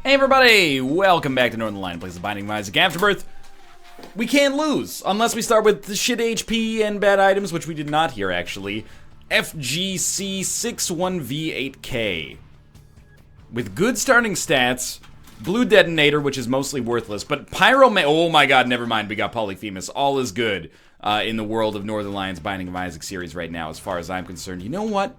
Hey everybody, welcome back to Northern Line, plays the Binding of Isaac Afterbirth. We can't lose, unless we start with the shit HP and bad items, which we did not here actually. FGC61V8K. With good starting stats, blue Detonator, which is mostly worthless, but oh my god, never mind, we got Polyphemus. All is good in the world of Northern Lion's Binding of Isaac series right now, as far as I'm concerned. You know what?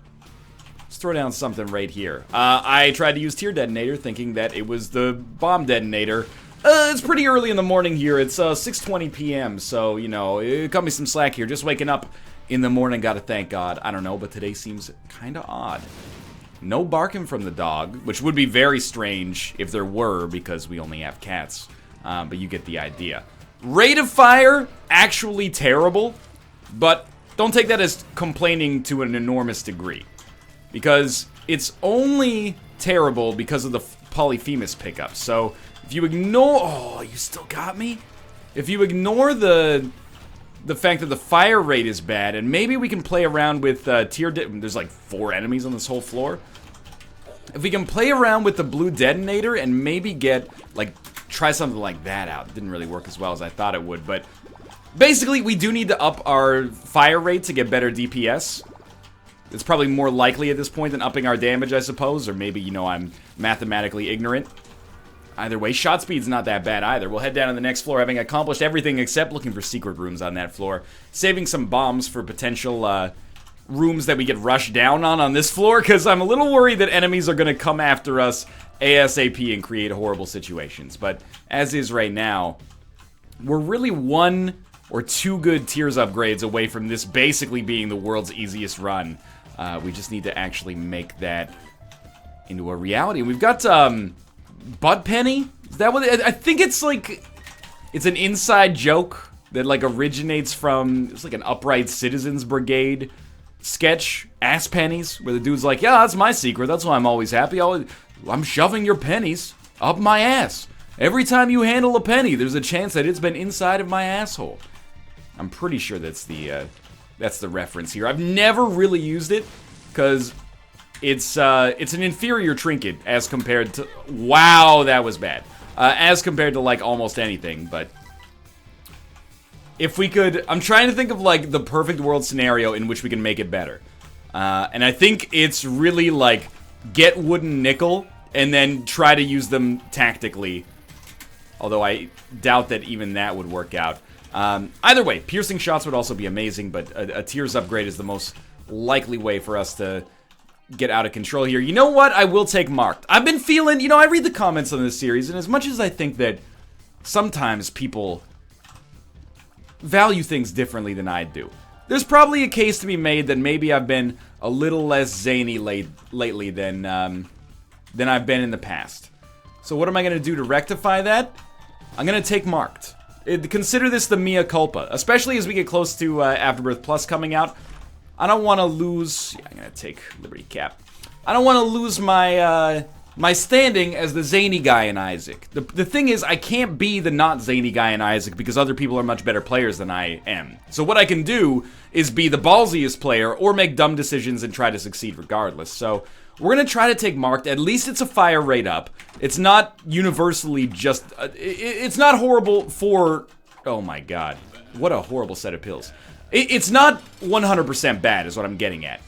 Let's throw down something right here. I tried to use Tier Detonator thinking that it was the Bomb Detonator. It's pretty early in the morning here. It's 6:20 p.m., so, you know, it cut me some slack here. Just waking up in the morning, gotta thank God. I don't know, but today seems kinda odd. No barking from the dog, which would be very strange if there were, because we only have cats. But you get the idea. Rate of fire, actually terrible, but don't take that as complaining to an enormous degree. Because it's only terrible because of the Polyphemus pickup. So if you ignore... Oh, you still got me? If you ignore the fact that the fire rate is bad, and maybe we can play around with there's like 4 enemies on this whole floor. If we can play around with the blue Detonator and maybe get, like, try something like that out. It didn't really work as well as I thought it would, but basically we do need to up our fire rate to get better DPS. It's probably more likely at this point than upping our damage, I suppose, or maybe, you know, I'm mathematically ignorant. Either way, shot speed's not that bad either. We'll head down to the next floor, having accomplished everything except looking for secret rooms on that floor. Saving some bombs for potential, rooms that we get rushed down on this floor, because I'm a little worried that enemies are going to come after us ASAP and create horrible situations. But, as is right now, we're really 1 or 2 good tiers upgrades away from this basically being the world's easiest run. We just need to actually make that into a reality. And we've got, Butt Penny? Is that what I think it's like, it's an inside joke that like originates from, it's like an Upright Citizens Brigade sketch, Ass Pennies, where the dude's like, yeah, that's my secret, that's why I'm always happy, I'm shoving your pennies up my ass. Every time you handle a penny, there's a chance that it's been inside of my asshole. I'm pretty sure that's the reference here. I've never really used it, because it's an inferior trinket as compared to... Wow, that was bad. As compared to, like, almost anything, but... If we could... I'm trying to think of, like, the perfect world scenario in which we can make it better. And I think it's really, like, get wooden nickel, and then try to use them tactically. Although I doubt that even that would work out. Either way, piercing shots would also be amazing, but a tiers upgrade is the most likely way for us to get out of control here. You know what? I will take marked. I've been feeling, you know, I read the comments on this series, and as much as I think that sometimes people value things differently than I do, there's probably a case to be made that maybe I've been a little less zany lately than I've been in the past. So what am I going to do to rectify that? I'm going to take marked. Consider this the mea culpa, especially as we get close to Afterbirth Plus coming out. I don't want to lose... Yeah, I'm going to take Liberty Cap. I don't want to lose my my standing as the zany guy in Isaac. The thing is, I can't be the not zany guy in Isaac because other people are much better players than I am. So what I can do is be the ballsiest player or make dumb decisions and try to succeed regardless. So we're going to try to take marked. At least it's a fire rate up. It's not universally just... it's not horrible for... Oh my god. What a horrible set of pills. It's not 100% bad is what I'm getting at.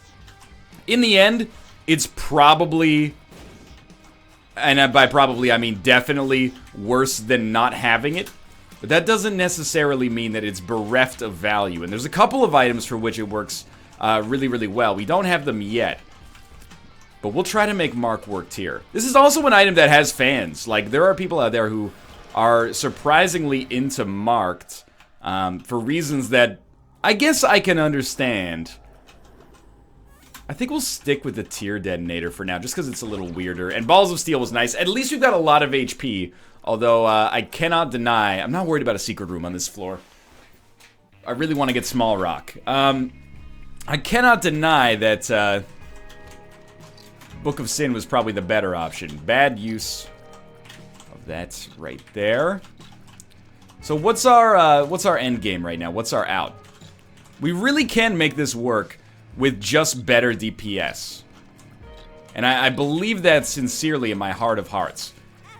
In the end, it's probably... And by probably, I mean definitely worse than not having it. But that doesn't necessarily mean that it's bereft of value. And there's a couple of items for which it works really, really well. We don't have them yet. But we'll try to make Mark work here. This is also an item that has fans. Like, there are people out there who are surprisingly into Marked for reasons that I guess I can understand. I think we'll stick with the Tier Detonator for now, just because it's a little weirder. And Balls of Steel was nice. At least we've got a lot of HP. Although, I cannot deny... I'm not worried about a secret room on this floor. I really want to get Small Rock. I cannot deny that, Book of Sin was probably the better option. Bad use of that right there. So what's our end game right now? What's our out? We really can make this work with just better DPS. And I believe that sincerely in my heart of hearts.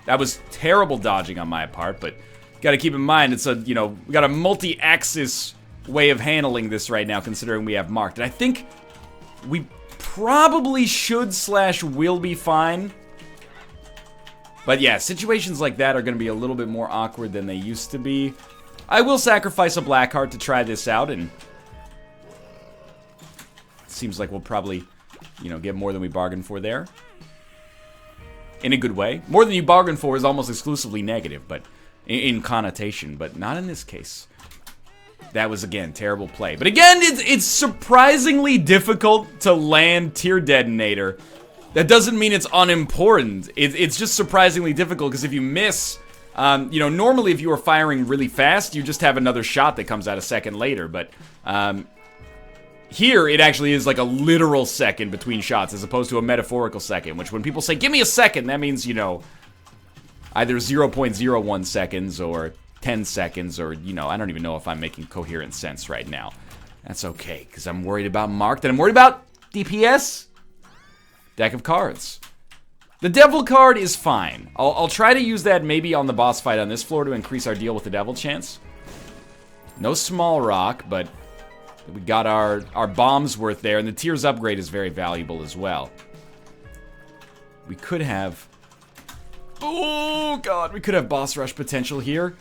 That was terrible dodging on my part, but gotta keep in mind, it's a, you know, we got a multi-axis way of handling this right now, considering we have marked. And I think we probably should / will be fine. But yeah, situations like that are gonna be a little bit more awkward than they used to be. I will sacrifice a black heart to try this out, and it seems like we'll probably, you know, get more than we bargained for there. In a good way. More than you bargained for is almost exclusively negative, but in connotation, but not in this case. That was, again, terrible play. But again, it's surprisingly difficult to land Tier Detonator. That doesn't mean it's unimportant. It's just surprisingly difficult, because if you miss, you know, normally if you were firing really fast, you just have another shot that comes out a second later. But here, it actually is like a literal second between shots, as opposed to a metaphorical second, which when people say, give me a second, that means, you know, either 0.01 seconds or 10 seconds, or, you know, I don't even know if I'm making coherent sense right now. That's okay, because I'm worried about marked, and I'm worried about DPS. Deck of cards. The devil card is fine. I'll try to use that maybe on the boss fight on this floor to increase our deal with the devil chance. No small rock, but we got our bombs worth there, and the Tears upgrade is very valuable as well. We could have... Oh, God, we could have boss rush potential here.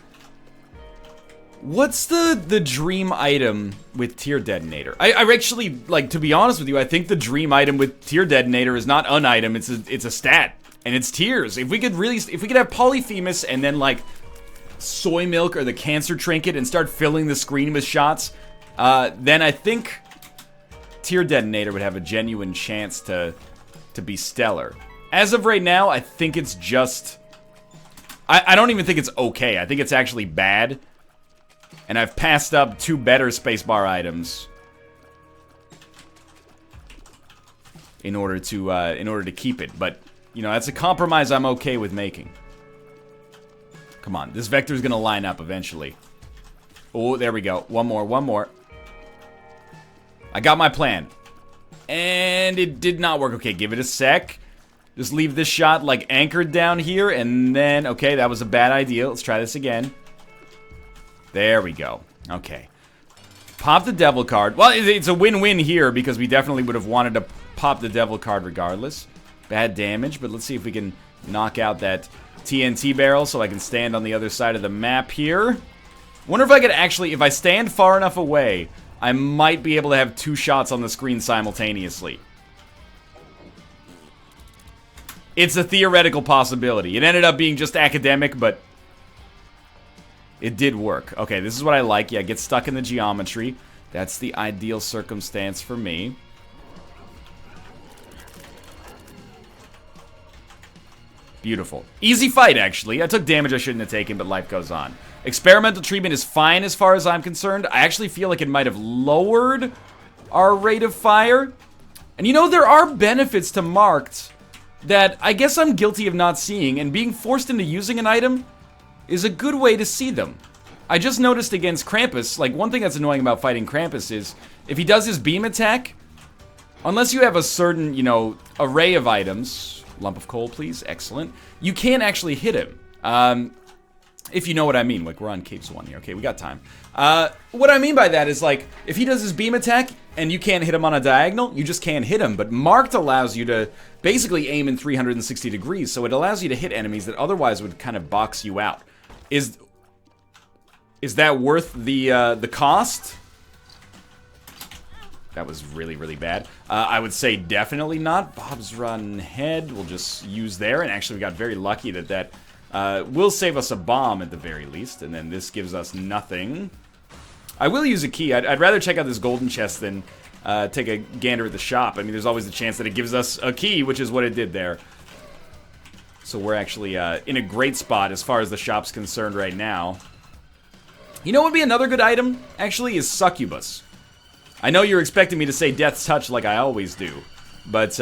What's the dream item with Tier Detonator? I actually, like, to be honest with you, I think the dream item with Tier Detonator is not an item, it's a stat. And it's tears. If we could have Polyphemus and then, like, Soy Milk or the Cancer Trinket and start filling the screen with shots, then I think Tier Detonator would have a genuine chance to be stellar. As of right now, I think it's just... I don't even think it's okay. I think it's actually bad. And I've passed up 2 better spacebar items in order to keep it. But, you know, that's a compromise I'm okay with making. Come on, this vector's gonna line up eventually. Oh, there we go. One more. I got my plan. And it did not work. Okay, give it a sec. Just leave this shot, like, anchored down here, and then... Okay, that was a bad idea. Let's try this again. There we go. Okay. Pop the devil card. Well, it's a win-win here, because we definitely would have wanted to pop the devil card regardless. Bad damage, but let's see if we can knock out that TNT barrel so I can stand on the other side of the map here. Wonder if I could actually... If I stand far enough away, I might be able to have 2 shots on the screen simultaneously. It's a theoretical possibility. It ended up being just academic, but it did work. Okay, this is what I like. Yeah, get stuck in the geometry. That's the ideal circumstance for me. Beautiful. Easy fight, actually. I took damage I shouldn't have taken, but life goes on. Experimental treatment is fine as far as I'm concerned. I actually feel like it might have lowered our rate of fire. And you know, there are benefits to marked that I guess I'm guilty of not seeing, and being forced into using an item is a good way to see them. I just noticed against Krampus, like, one thing that's annoying about fighting Krampus is, if he does his beam attack, unless you have a certain, you know, array of items, lump of coal, please, excellent, you can't actually hit him. If you know what I mean. Like, we're on Capes 1 here. Okay, we got time. What I mean by that is, like, if he does his beam attack and you can't hit him on a diagonal, you just can't hit him. But marked allows you to basically aim in 360 degrees, so it allows you to hit enemies that otherwise would kind of box you out. Is that worth the cost? That was really, really bad. I would say definitely not. Bob's Run Head we'll just use there, and actually we got very lucky that will save us a bomb at the very least, and then this gives us nothing. I will use a key. I'd rather check out this golden chest than take a gander at the shop. I mean, there's always the chance that it gives us a key, which is what it did there. So we're actually in a great spot as far as the shop's concerned right now. You know what would be another good item, actually, is Succubus. I know you're expecting me to say Death's Touch like I always do, but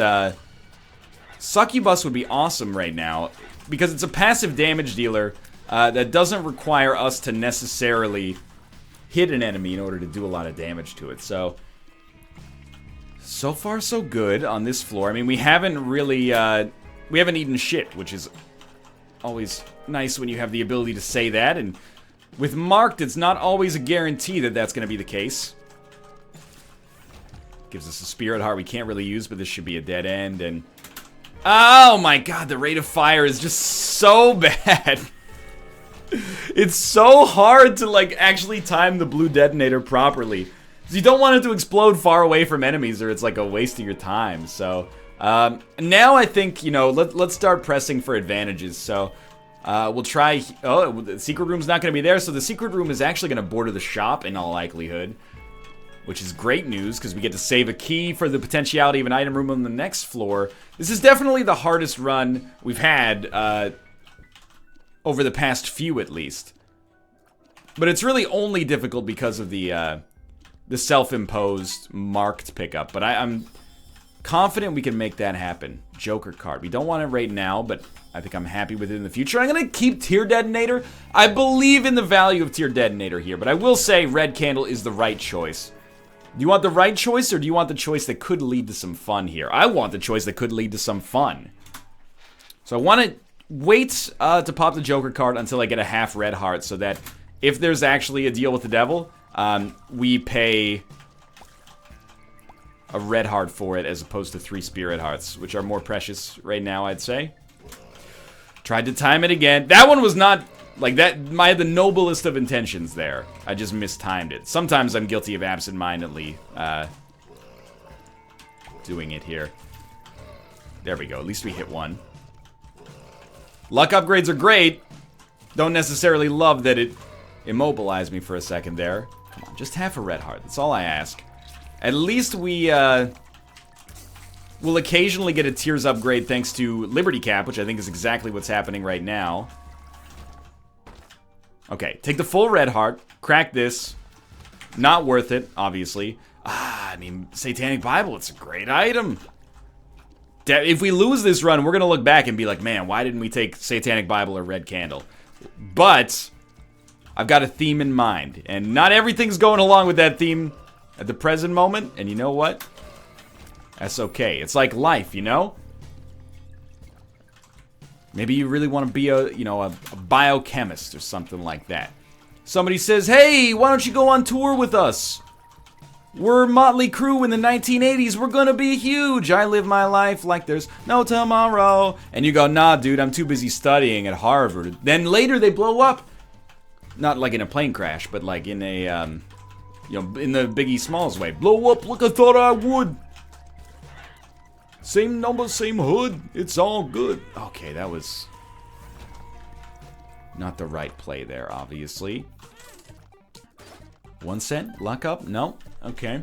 Succubus would be awesome right now, because it's a passive damage dealer that doesn't require us to necessarily hit an enemy in order to do a lot of damage to it. So far so good on this floor. I mean, we haven't really, we haven't eaten shit, which is Always nice when you have the ability to say that, and with marked, it's not always a guarantee that that's going to be the case. Gives us a spirit heart we can't really use, but this should be a dead end, and... Oh my god, the rate of fire is just so bad. It's so hard to, like, actually time the blue detonator properly. You don't want it to explode far away from enemies, or it's like a waste of your time, so... now I think, you know, let's start pressing for advantages, so... we'll try... Oh, the secret room's not going to be there, so the secret room is actually going to border the shop in all likelihood. Which is great news, because we get to save a key for the potentiality of an item room on the next floor. This is definitely the hardest run we've had, over the past few at least. But it's really only difficult because of the self-imposed marked pickup. But I'm confident we can make that happen. Joker card. We don't want it right now, but I think I'm happy with it in the future. I'm going to keep Tier Detonator. I believe in the value of Tier Detonator here, but I will say Red Candle is the right choice. Do you want the right choice, or do you want the choice that could lead to some fun here? I want the choice that could lead to some fun. So I want to wait to pop the Joker card until I get a half red heart, so that if there's actually a deal with the devil, we pay a red heart for it as opposed to 3 spirit hearts, which are more precious right now, I'd say. Tried to time it again. That one was not... Like, that, I had the noblest of intentions there. I just mistimed it. Sometimes I'm guilty of absent-mindedly, doing it here. There we go. At least we hit one. Luck upgrades are great. Don't necessarily love that it immobilized me for a second there. Come on, just half a red heart. That's all I ask. At least we, will occasionally get a tiers upgrade thanks to Liberty Cap, which I think is exactly what's happening right now. Okay, take the full red heart, crack this. Not worth it, obviously. I mean, Satanic Bible, it's a great item. If we lose this run, we're going to look back and be like, man, why didn't we take Satanic Bible or Red Candle? But I've got a theme in mind, and not everything's going along with that theme at the present moment, and you know what? That's okay. It's like life, you know? Maybe you really want to be a, you know, a biochemist or something like that. Somebody says, hey, why don't you go on tour with us? We're Motley Crue in the 1980s. We're gonna be huge. I live my life like there's no tomorrow. And you go, nah, dude, I'm too busy studying at Harvard. Then later they blow up. Not like in a plane crash, but like in a, you know, in the Biggie Smalls way. Blow up like I thought I would. Same number, same hood. It's all good. Okay, that was not the right play there, obviously. 1 cent? Luck up? No? Okay.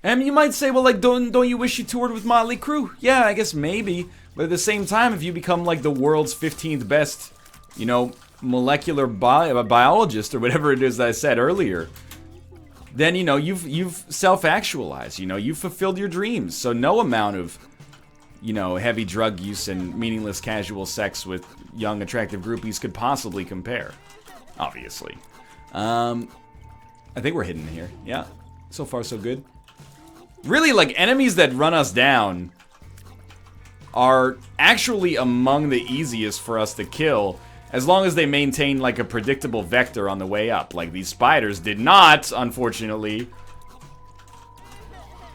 And you might say, well, like, don't you wish you toured with Motley Crue? Yeah, I guess maybe. But at the same time, if you become, like, the world's 15th best, you know, molecular biologist or whatever it is that I said earlier, then, you know, you've self-actualized, you know, you've fulfilled your dreams. So no amount of, you know, heavy drug use and meaningless casual sex with young, attractive groupies could possibly compare. Obviously. I think we're hidden here. Yeah. So far, so good. Really, like, enemies that run us down are actually among the easiest for us to kill, as long as they maintain, like, a predictable vector on the way up. Like, these spiders did not, unfortunately.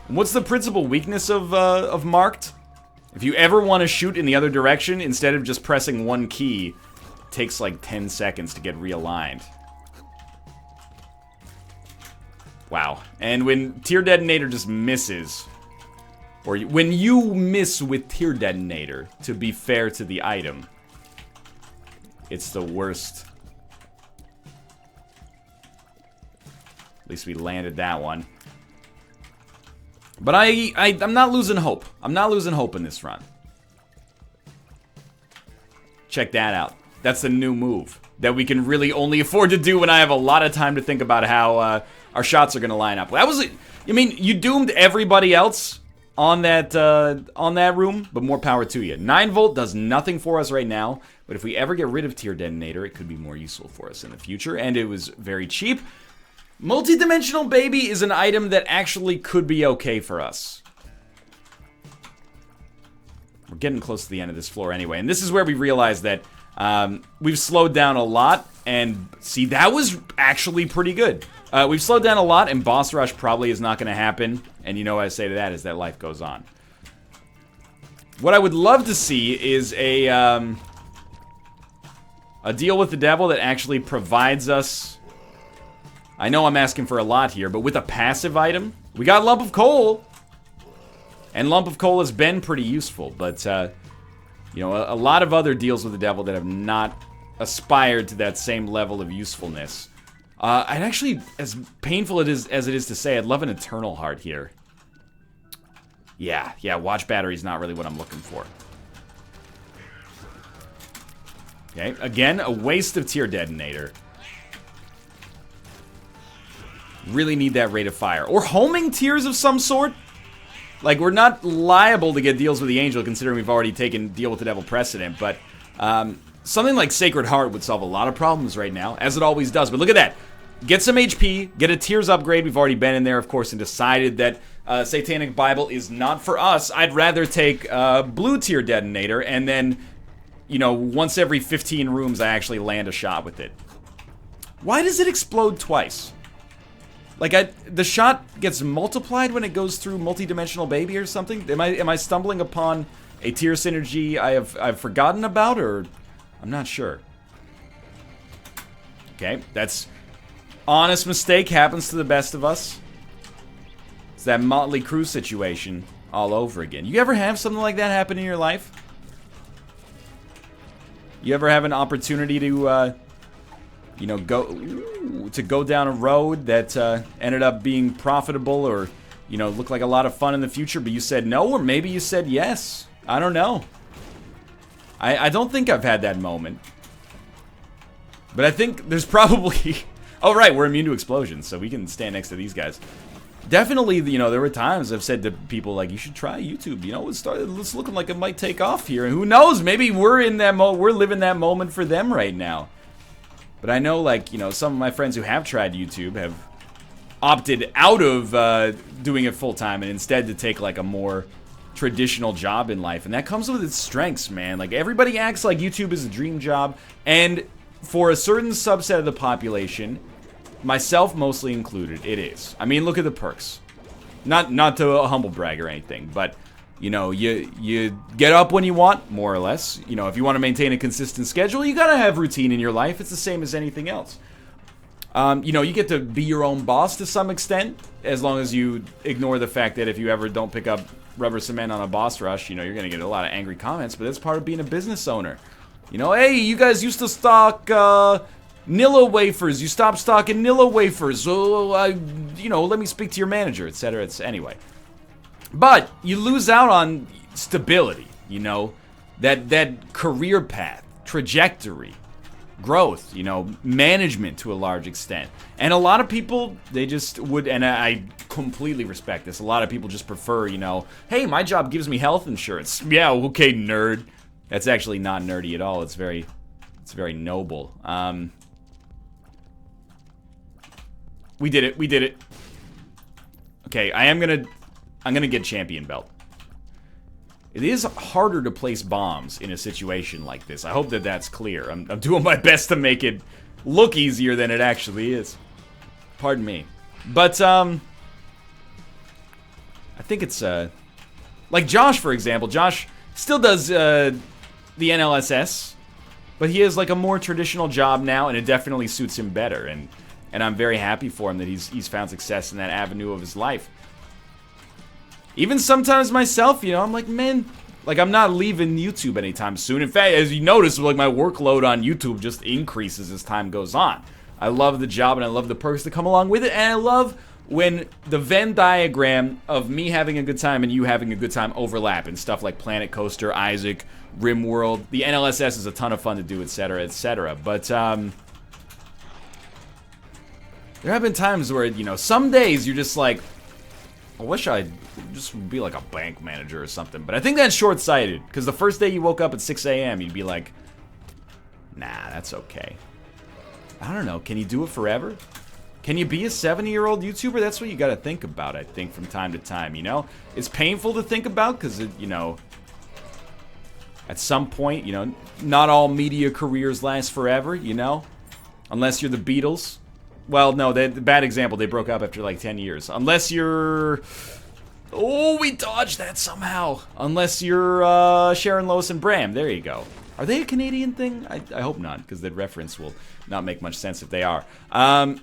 What's the principal weakness of Marked? If you ever want to shoot in the other direction, instead of just pressing one key, it takes, like, 10 seconds to get realigned. Wow. And when Tier Detonator just misses, or when you miss with Tier Detonator, to be fair to the item, it's the worst. At least we landed that one. But I'm not losing hope. I'm not losing hope in this run. Check that out. That's the new move that we can really only afford to do when I have a lot of time to think about how our shots are going to line up. That was, I mean, you doomed everybody else on that room, but more power to you. 9 volt does nothing for us right now, but if we ever get rid of Tier Detonator, it could be more useful for us in the future, and it was very cheap. Multi-dimensional baby is an item that actually could be okay for us. We're getting close to the end of this floor anyway, and this is where we realize that We've slowed down a lot, and see, that was actually pretty good. We've slowed down a lot, and boss rush probably is not going to happen. And you know what I say to that is that life goes on. What I would love to see is a deal with the devil that actually provides us... I know I'm asking for a lot here, but with a passive item, we got Lump of Coal. And Lump of Coal has been pretty useful, but, you know, a lot of other deals with the devil that have not aspired to that same level of usefulness. I'd actually, as painful as it is to say, I'd love an Eternal Heart here. Yeah, Watch Battery's not really what I'm looking for. Okay, again, a waste of Tear Detonator. Really need that rate of fire. Or homing tears of some sort. Like, we're not liable to get deals with the Angel, considering we've already taken Deal with the Devil precedent, but something like Sacred Heart would solve a lot of problems right now, as it always does. But look at that. Get some HP, get a Tears upgrade. We've already been in there, of course, and decided that Satanic Bible is not for us. I'd rather take Blue Tear Detonator, and then, you know, once every 15 rooms, I actually land a shot with it. Why does it explode twice? Like, the shot gets multiplied when it goes through multi-dimensional baby or something? Am I stumbling upon a tier synergy I've forgotten about, or I'm not sure. Okay, that's honest mistake, happens to the best of us. It's that Motley Crue situation all over again. You ever have something like that happen in your life? You ever have an opportunity to you know, go down a road that ended up being profitable, or, you know, looked like a lot of fun in the future, but you said no, or maybe you said yes. I don't know. I don't think I've had that moment. But I think there's probably... Oh, right, we're immune to explosions, so we can stand next to these guys. Definitely, you know, there were times I've said to people, like, you should try YouTube. You know, it's looking like it might take off here. And who knows, maybe we're in that we're living that moment for them right now. But I know, like, you know, some of my friends who have tried YouTube have opted out of doing it full-time and instead to take, like, a more traditional job in life. And that comes with its strengths, man. Like, everybody acts like YouTube is a dream job. And for a certain subset of the population, myself mostly included, it is. I mean, look at the perks. Not to a humble brag or anything, but... You know, you get up when you want, more or less. You know, if you want to maintain a consistent schedule, you gotta have routine in your life. It's the same as anything else. You know, you get to be your own boss to some extent, as long as you ignore the fact that if you ever don't pick up rubber cement on a boss rush, you know, you're gonna get a lot of angry comments, but that's part of being a business owner. You know, hey, you guys used to stock, Nilla wafers. You stopped stocking Nilla wafers. So, you know, let me speak to your manager, etc. Anyway. But you lose out on stability, you know, that career path, trajectory, growth, you know, management to a large extent. And a lot of people, they just would, and I completely respect this, a lot of people just prefer, you know, hey, my job gives me health insurance. Yeah, okay, nerd. That's actually not nerdy at all. It's very noble. We did it. Okay, I'm gonna get champion belt. It is harder to place bombs in a situation like this. I hope that that's clear. I'm doing my best to make it look easier than it actually is. Pardon me. But, I think it's, like Josh, for example. Josh still does, the NLSS, but he has, like, a more traditional job now, and it definitely suits him better. And I'm very happy for him that he's found success in that avenue of his life. Even sometimes myself, you know, I'm like, man, like, I'm not leaving YouTube anytime soon. In fact, as you notice, like, my workload on YouTube just increases as time goes on. I love the job, and I love the perks that come along with it, and I love when the Venn diagram of me having a good time and you having a good time overlap in stuff like Planet Coaster, Isaac, RimWorld. The NLSS is a ton of fun to do, etc., etc. But, there have been times where, you know, some days you're just like, I wish I just be like a bank manager or something. But I think that's short-sighted. Because the first day you woke up at 6 a.m., you'd be like, nah, that's okay. I don't know. Can you do it forever? Can you be a 70-year-old YouTuber? That's what you got to think about, I think, from time to time, you know? It's painful to think about because, you know, At some point, you know, not all media careers last forever, you know? Unless you're the Beatles. Well, no, the bad example, they broke up after like 10 years. Unless you're... Oh, we dodged that somehow. Unless you're Sharon, Lois, and Bram. There you go. Are they a Canadian thing? I hope not, because that reference will not make much sense if they are. I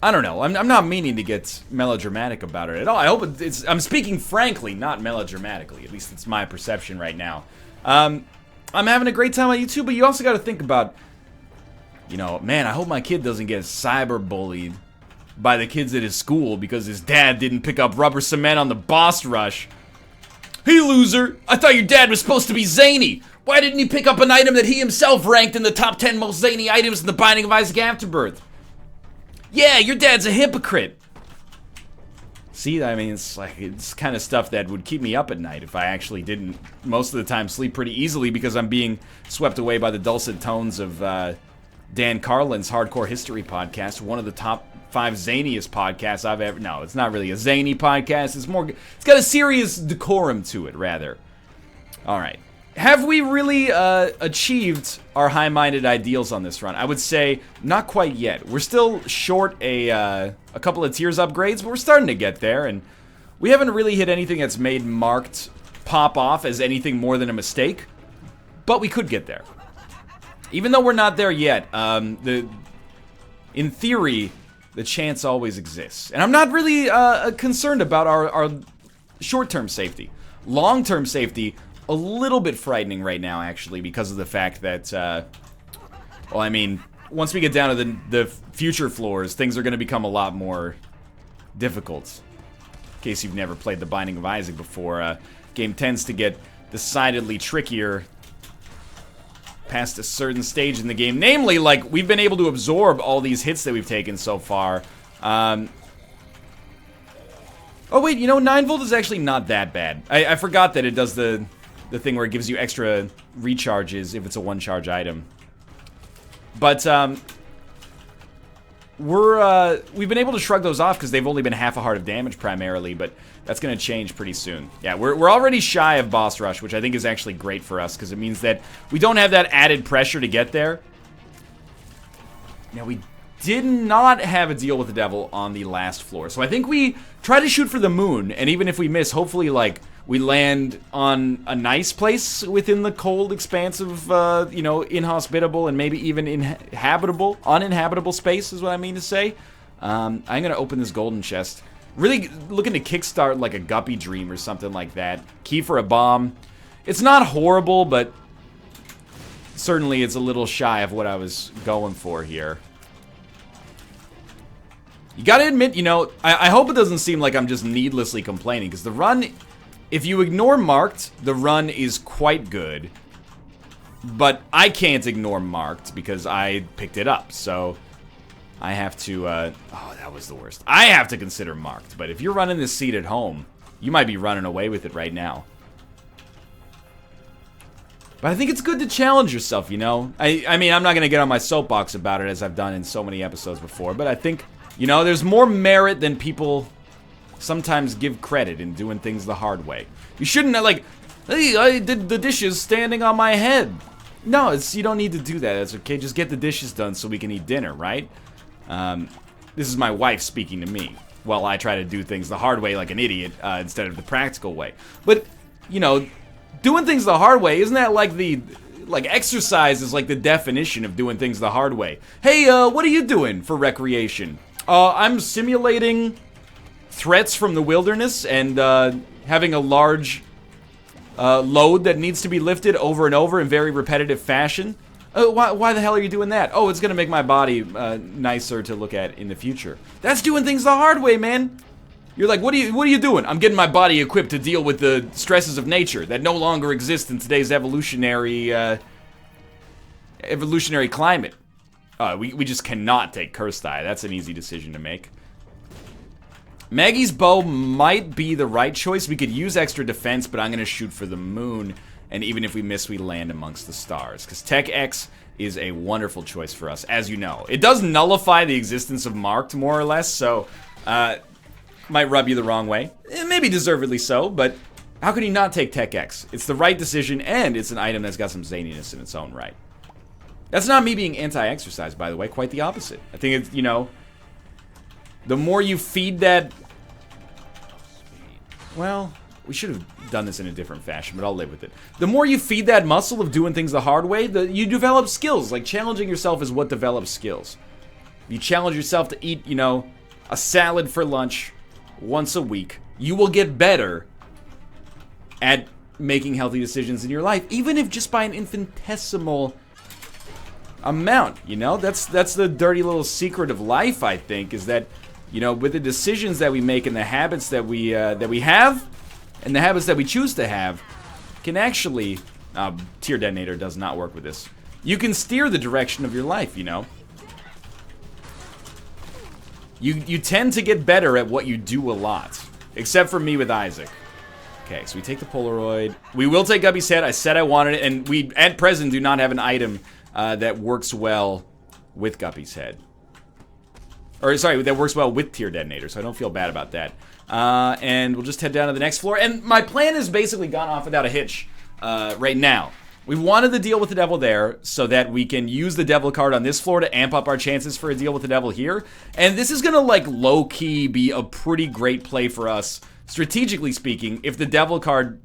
don't know. I'm not meaning to get melodramatic about it at all. I hope it's... I'm speaking frankly, not melodramatically. At least it's my perception right now. I'm having a great time on YouTube, but you also got to think about... You know, man, I hope my kid doesn't get cyberbullied by the kids at his school because his dad didn't pick up rubber cement on the boss rush. Hey, loser! I thought your dad was supposed to be zany! Why didn't he pick up an item that he himself ranked in the top 10 most zany items in the Binding of Isaac Afterbirth? Yeah, your dad's a hypocrite! See, I mean, it's kind of stuff that would keep me up at night if I actually didn't, most of the time, sleep pretty easily because I'm being swept away by the dulcet tones of, Dan Carlin's Hardcore History podcast, one of the top 5 zaniest podcasts I've ever... No, it's not really a zany podcast. It's more... It's got a serious decorum to it, rather. Alright. Have we really achieved our high-minded ideals on this run? I would say not quite yet. We're still short a couple of tiers upgrades, but we're starting to get there, and we haven't really hit anything that's made Marked pop off as anything more than a mistake, but we could get there. Even though we're not there yet, in theory, the chance always exists. And I'm not really concerned about our short-term safety. Long-term safety, a little bit frightening right now, actually, because of the fact that, well, I mean, once we get down to the future floors, things are going to become a lot more difficult. In case you've never played The Binding of Isaac before, game tends to get decidedly trickier past a certain stage in the game. Namely, like, we've been able to absorb all these hits that we've taken so far. Oh, wait, you know, 9 volt is actually not that bad. I forgot that it does the thing where it gives you extra recharges if it's a one-charge item. But, we've been able to shrug those off because they've only been half a heart of damage primarily, but that's going to change pretty soon. Yeah, we're already shy of boss rush, which I think is actually great for us because it means that we don't have that added pressure to get there. Now, we did not have a deal with the devil on the last floor, so I think we try to shoot for the moon, and even if we miss, hopefully, like, we land on a nice place within the cold expanse of, you know, inhospitable and maybe even uninhabitable space is what I mean to say. I'm going to open this golden chest. Really looking to kickstart like a guppy dream or something like that. Key for a bomb. It's not horrible, but certainly it's a little shy of what I was going for here. You gotta admit, you know, I hope it doesn't seem like I'm just needlessly complaining, because the run, if you ignore Marked, the run is quite good. But I can't ignore Marked because I picked it up, so I have to, oh, that was the worst. I have to consider Marked, but if you're running this seat at home, you might be running away with it right now. But I think it's good to challenge yourself, you know? I mean, I'm not going to get on my soapbox about it as I've done in so many episodes before, but I think, you know, there's more merit than people sometimes give credit in doing things the hard way. You shouldn't, like, hey, I did the dishes standing on my head. No, you don't need to do that. It's okay. Just get the dishes done so we can eat dinner, right? This is my wife speaking to me while I try to do things the hard way like an idiot instead of the practical way. But, you know, doing things the hard way, isn't that like exercise is like the definition of doing things the hard way? Hey, what are you doing for recreation? I'm simulating threats from the wilderness and having a large load that needs to be lifted over and over in very repetitive fashion. Why the hell are you doing that? Oh, it's gonna make my body nicer to look at in the future. That's doing things the hard way, man. You're like, what are you doing? I'm getting my body equipped to deal with the stresses of nature that no longer exist in today's evolutionary climate. We just cannot take Cursed Eye. That's an easy decision to make. Maggie's bow might be the right choice. We could use extra defense, but I'm gonna shoot for the moon. And even if we miss, we land amongst the stars. Because Tech X is a wonderful choice for us, as you know. It does nullify the existence of Marked, more or less, so might rub you the wrong way. Maybe deservedly so, but How can you not take Tech X? It's the right decision, and it's an item that's got some zaniness in its own right. That's not me being anti-exercise, by the way. Quite the opposite. I think it's, you know, the more you feed that... Well, we should have done this in a different fashion, but I'll live with it. The more you feed that muscle of doing things the hard way, you develop skills. Like, challenging yourself is what develops skills. You challenge yourself to eat, you know, a salad for lunch once a week. You will get better at making healthy decisions in your life, even if just by an infinitesimal amount, you know? That's the dirty little secret of life, I think, is that, you know, with the decisions that we make and the habits that we have, and the habits that we choose to have, can actually... Tier Detonator does not work with this. You can steer the direction of your life, you know? You tend to get better at what you do a lot. Except for me with Isaac. Okay, so we take the Polaroid. We will take Guppy's head. I said I wanted it, and we, at present, do not have an item that works well with Guppy's head. Or, sorry, that works well with Tier Detonator, so I don't feel bad about that. And we'll just head down to the next floor. And my plan has basically gone off without a hitch right now. We wanted the deal with the devil there so that we can use the devil card on this floor to amp up our chances for a deal with the devil here. And this is gonna, like, low-key be a pretty great play for us, strategically speaking, if the devil card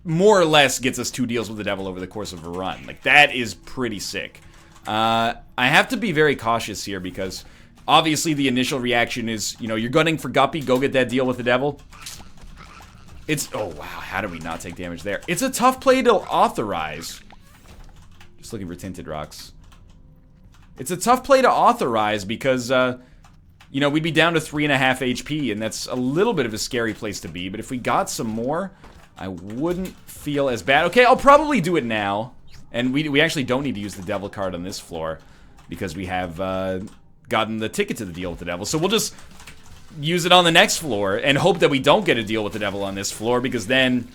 more or less gets us 2 deals with the devil over the course of a run. Like, that is pretty sick. I have to be very cautious here because obviously the initial reaction is, you know, you're gunning for Guppy, go get that deal with the devil. It's, oh wow, how did we not take damage there? It's a tough play to authorize. Just looking for tinted rocks. It's a tough play to authorize because, you know, we'd be down to 3.5 HP, and that's a little bit of a scary place to be. But if we got some more, I wouldn't feel as bad. Okay, I'll probably do it now. And we actually don't need to use the devil card on this floor because we have gotten the ticket to the deal with the devil. So we'll just use it on the next floor and hope that we don't get a deal with the devil on this floor, because then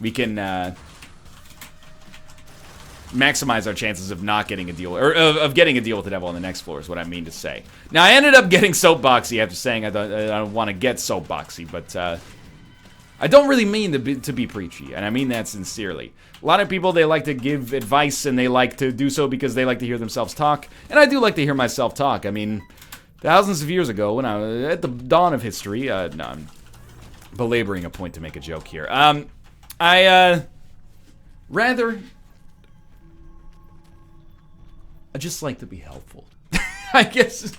we can maximize our chances of not getting a deal, or of getting a deal with the devil on the next floor is what I mean to say. Now, I ended up getting soapboxy after saying I don't want to get soapboxy, but I don't really mean to be preachy, and I mean that sincerely. A lot of people, they like to give advice, and they like to do so because they like to hear themselves talk, and I do like to hear myself talk. I mean, thousands of years ago, when I was at the dawn of history, no, I'm belaboring a point to make a joke here. I just like to be helpful. I guess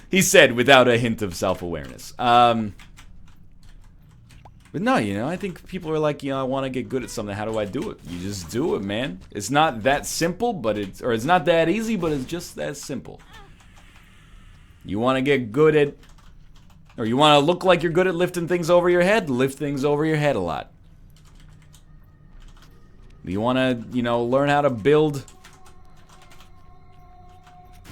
he said without a hint of self-awareness. But no, you know, I think people are like, you know, I want to get good at something. How do I do it? You just do it, man. It's not that simple, but it's not that easy, but it's just that simple. You want to get good at, or you want to look like you're good at lifting things over your head? Lift things over your head a lot. You want to, you know, learn how to build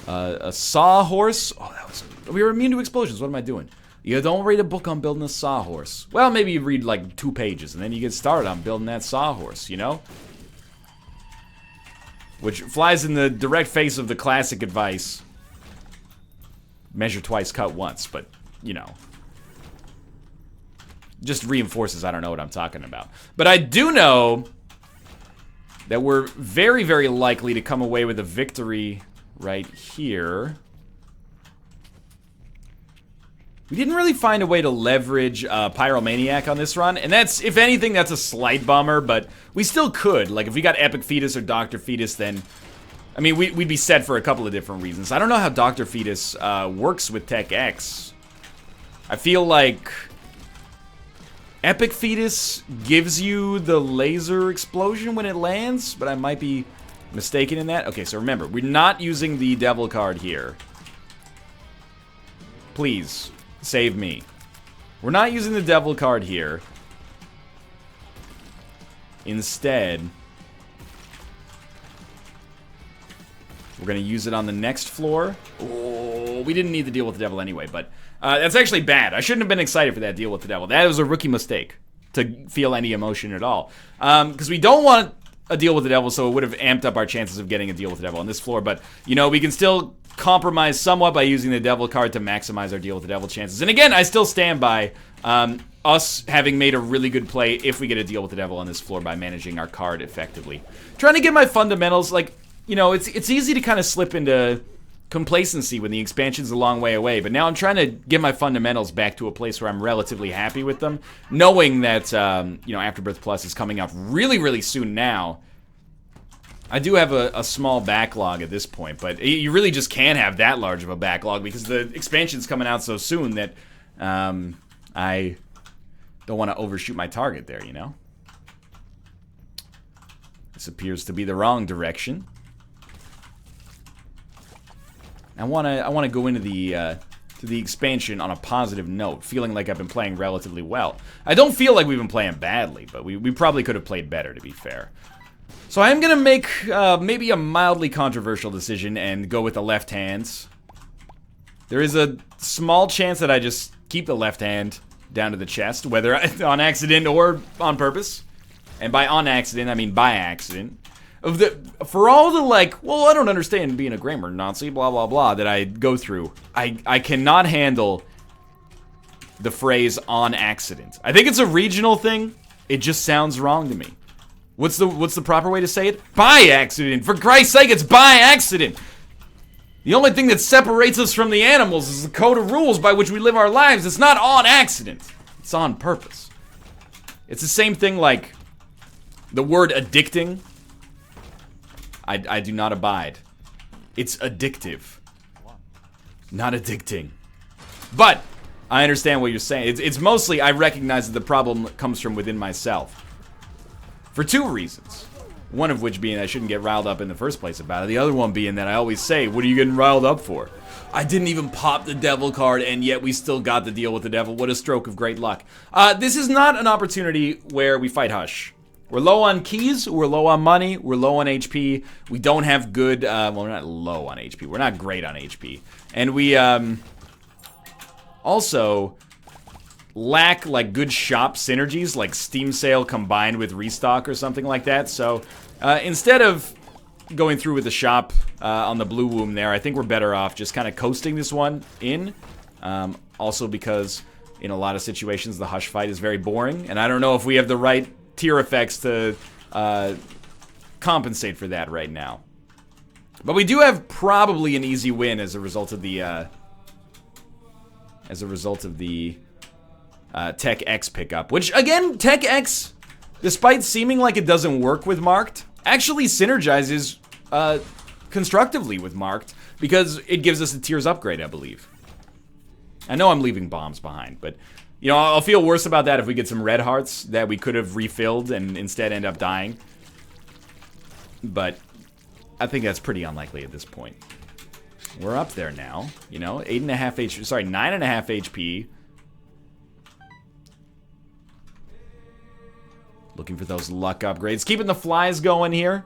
a sawhorse? Oh, we were immune to explosions. What am I doing? You don't read a book on building a sawhorse. Well, maybe you read like 2 pages and then you get started on building that sawhorse, you know? Which flies in the direct face of the classic advice. Measure twice, cut once, but, you know. Just reinforces I don't know what I'm talking about. But I do know that we're very, very likely to come away with a victory right here. We didn't really find a way to leverage Pyromaniac on this run, and that's, if anything, that's a slight bummer, but we still could. Like, if we got Epic Fetus or Dr. Fetus, then, I mean, we'd be set for a couple of different reasons. I don't know how Dr. Fetus works with Tech X. I feel like Epic Fetus gives you the laser explosion when it lands, but I might be mistaken in that. Okay, so remember, we're not using the Devil card here. Please. Save me. We're not using the devil card here. Instead, we're going to use it on the next floor. Oh, we didn't need to deal with the devil anyway, but that's actually bad. I shouldn't have been excited for that deal with the devil. That was a rookie mistake to feel any emotion at all. Because we don't want a deal with the devil, so it would have amped up our chances of getting a deal with the devil on this floor. But, you know, we can still compromise somewhat by using the devil card to maximize our deal with the devil chances. And again, I still stand by, us having made a really good play if we get a deal with the devil on this floor by managing our card effectively. Trying to get my fundamentals, like, you know, it's easy to kind of slip into complacency when the expansion's a long way away, but now I'm trying to get my fundamentals back to a place where I'm relatively happy with them, knowing that, you know, Afterbirth Plus is coming up really, really soon now. I do have a small backlog at this point, but you really just can't have that large of a backlog because the expansion's coming out so soon that I don't want to overshoot my target there, you know? This appears to be the wrong direction. I want to go into the expansion on a positive note, feeling like I've been playing relatively well. I don't feel like we've been playing badly, but we probably could have played better, to be fair. So I am going to make maybe a mildly controversial decision and go with the left hands. There is a small chance that I just keep the left hand down to the chest, whether on accident or on purpose. And by on accident, I mean by accident. For all the, like, well, I don't understand being a grammar Nazi, blah, blah, blah, that I go through, I cannot handle the phrase on accident. I think it's a regional thing. It just sounds wrong to me. What's the proper way to say it? By accident. For Christ's sake, it's by accident. The only thing that separates us from the animals is the code of rules by which we live our lives. It's not on accident. It's on purpose. It's the same thing like the word addicting. I do not abide. It's addictive. Not addicting. But I understand what you're saying. It's mostly I recognize that the problem comes from within myself. For two reasons. One of which being I shouldn't get riled up in the first place about it. The other one being that I always say, what are you getting riled up for? I didn't even pop the devil card and yet we still got the deal with the devil. What a stroke of great luck. This is not an opportunity where we fight Hush. We're low on keys, we're low on money, we're low on HP. We don't have good, well, we're not low on HP. We're not great on HP. And we also lack like good shop synergies, like Steam Sale combined with Restock or something like that. So instead of going through with the shop on the blue womb there, I think we're better off just kind of coasting this one in. Also because in a lot of situations the Hush fight is very boring, and I don't know if we have the right tier effects to compensate for that right now. But we do have probably an easy win as a result of the Tech X pickup, which again, Tech X, despite seeming like it doesn't work with Marked, actually synergizes constructively with Marked because it gives us a tiers upgrade, I believe. I know I'm leaving bombs behind, but you know, I'll feel worse about that if we get some red hearts that we could have refilled and instead end up dying. But I think that's pretty unlikely at this point. We're up there now, you know, 9.5 HP. Looking for those luck upgrades. Keeping the flies going here.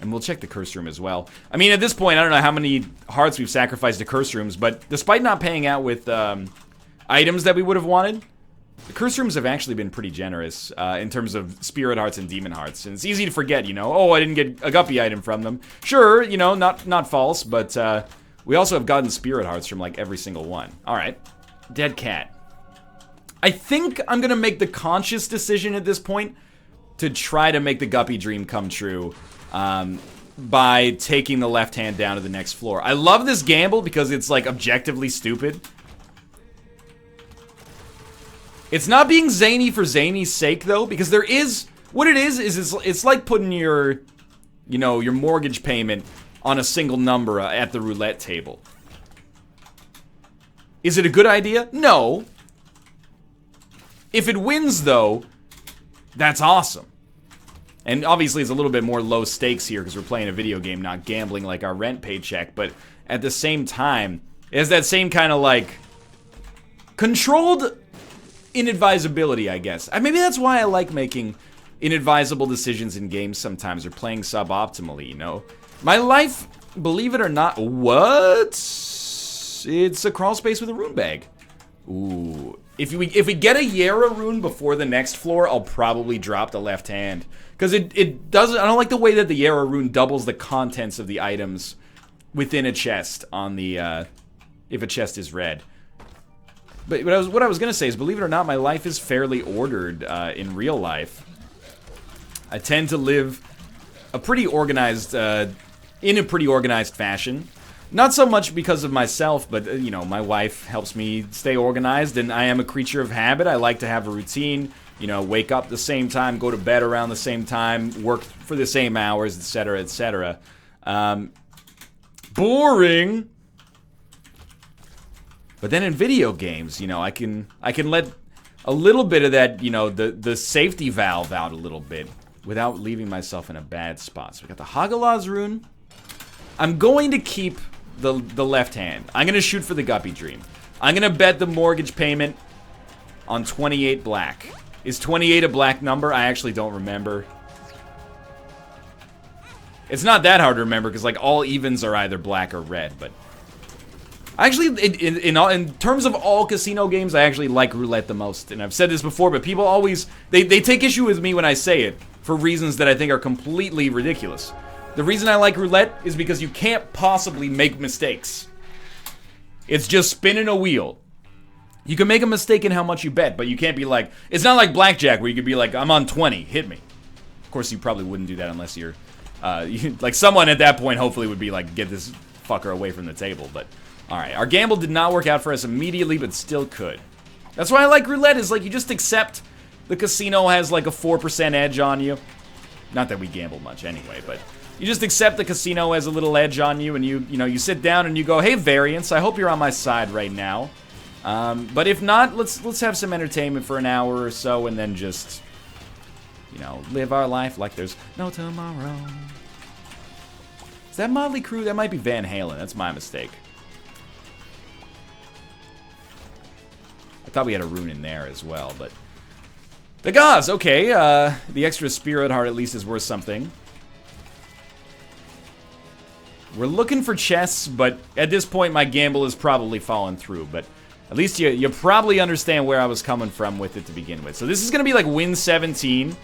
And we'll check the curse room as well. I mean, at this point, I don't know how many hearts we've sacrificed to curse rooms, but despite not paying out with items that we would have wanted, the curse rooms have actually been pretty generous in terms of spirit hearts and demon hearts. And it's easy to forget, you know, oh, I didn't get a guppy item from them. Sure, you know, not false, but we also have gotten spirit hearts from like every single one. All right, dead cat. I think I'm gonna make the conscious decision at this point to try to make the guppy dream come true. By taking the left hand down to the next floor. I love this gamble because it's like objectively stupid. It's not being zany for zany's sake though, because there is, what it is it's like putting your, you know, your mortgage payment on a single number at the roulette table. Is it a good idea? No. If it wins though, that's awesome. And obviously it's a little bit more low stakes here because we're playing a video game, not gambling like our rent paycheck. But at the same time, it has that same kind of like controlled inadvisability, I guess. Maybe that's why I like making inadvisable decisions in games sometimes, or playing suboptimally, you know? My life, believe it or not, what? It's a crawl space with a rune bag. Ooh. If we get a Yera rune before the next floor, I'll probably drop the left hand. Because it doesn't, I don't like the way that the Yera rune doubles the contents of the items within a chest on the, if a chest is red. But what I was going to say is, believe it or not, my life is fairly ordered in real life. I tend to live a pretty organized, in a pretty organized fashion. Not so much because of myself, but, you know, my wife helps me stay organized, and I am a creature of habit. I like to have a routine, you know, wake up the same time, go to bed around the same time, work for the same hours, etc., etc. Boring! But then in video games, you know, I can let a little bit of that, you know, the safety valve out a little bit without leaving myself in a bad spot. So we got the Hagalaz rune. I'm going to keep the left hand. I'm going to shoot for the Guppy Dream. I'm going to bet the mortgage payment on 28 black. Is 28 a black number? I actually don't remember. It's not that hard to remember because, like, all evens are either black or red, but... Actually, in terms of all casino games, I actually like roulette the most. And I've said this before, but people always... They take issue with me when I say it for reasons that I think are completely ridiculous. The reason I like roulette is because you can't possibly make mistakes. It's just spinning a wheel. You can make a mistake in how much you bet, but you can't be like... It's not like blackjack where you could be like, I'm on 20, hit me. Of course, you probably wouldn't do that unless you're... like, someone at that point hopefully would be like, get this fucker away from the table, but... Alright, our gamble did not work out for us immediately, but still could. That's why I like roulette, is like, you just accept the casino has like a 4% edge on you. Not that we gamble much anyway, but... You just accept the casino has a little edge on you, and you know, you sit down and you go, hey, variance, I hope you're on my side right now. But if not, let's have some entertainment for an hour or so, and then just, you know, live our life like there's no tomorrow. Is that Motley Crue? That might be Van Halen. That's my mistake. I thought we had a rune in there as well, but... The Gaz, okay, the extra spirit heart at least is worth something. We're looking for chests, but at this point my gamble has probably fallen through, but at least you probably understand where I was coming from with it to begin with. So this is going to be like win 17.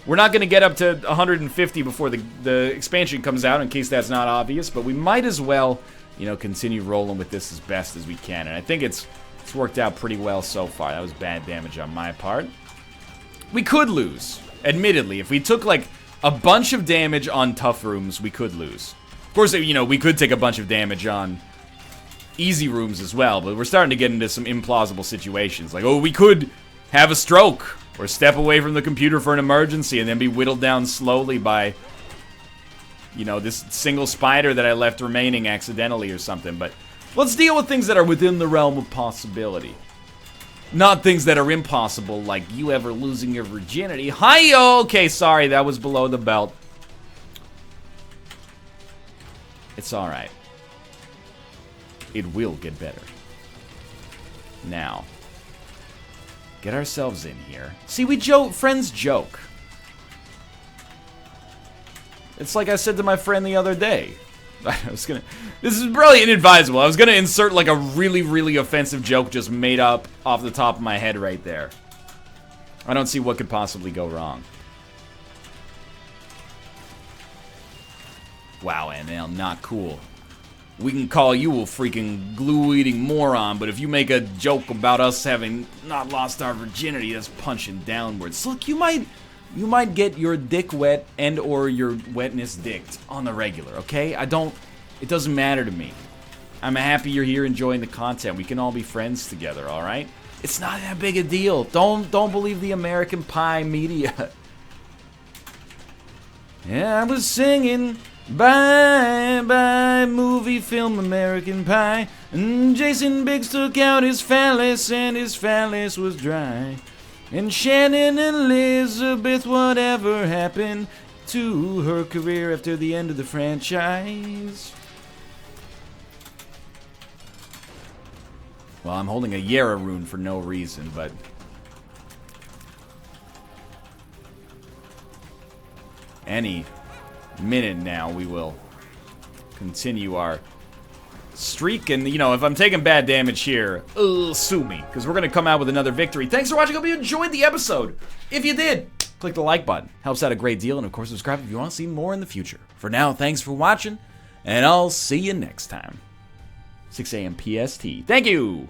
We're not going to get up to 150 before the expansion comes out, in case that's not obvious, but we might as well, you know, continue rolling with this as best as we can, and I think it's worked out pretty well so far. That was bad damage on my part. We could lose, admittedly. If we took, like, a bunch of damage on tough rooms, we could lose. Of course, you know, we could take a bunch of damage on easy rooms as well, but we're starting to get into some implausible situations. Like, oh, we could have a stroke, or step away from the computer for an emergency, and then be whittled down slowly by, you know, this single spider that I left remaining accidentally or something. But let's deal with things that are within the realm of possibility. Not things that are impossible, like you ever losing your virginity. Hi-yo! Okay, sorry, that was below the belt. It's alright. It will get better. Now, get ourselves in here. See, we joke, friends joke. It's like I said to my friend the other day. This is really inadvisable. I was gonna insert like a really, really offensive joke just made up off the top of my head right there. I don't see what could possibly go wrong. Wow, NL, not cool. We can call you a freaking glue-eating moron, but if you make a joke about us having not lost our virginity, that's punching downwards. Look, you might get your dick wet and or your wetness dicked on the regular, okay? It doesn't matter to me. I'm happy you're here enjoying the content. We can all be friends together, all right? It's not that big a deal. Don't believe the American Pie media. Yeah, I was singing bye bye movie film American Pie, and Jason Biggs took out his phallus and his phallus was dry. And Shannon and Elizabeth, whatever happened to her career after the end of the franchise? Well, I'm holding a Yara rune for no reason, but... any minute now, we will continue our streak, and, you know, if I'm taking bad damage here, sue me, because we're going to come out with another victory. Thanks for watching. Hope you enjoyed the episode. If you did, click the like button. Helps out a great deal, and of course, subscribe if you want to see more in the future. For now, thanks for watching, and I'll see you next time. 6 a.m. PST. Thank you!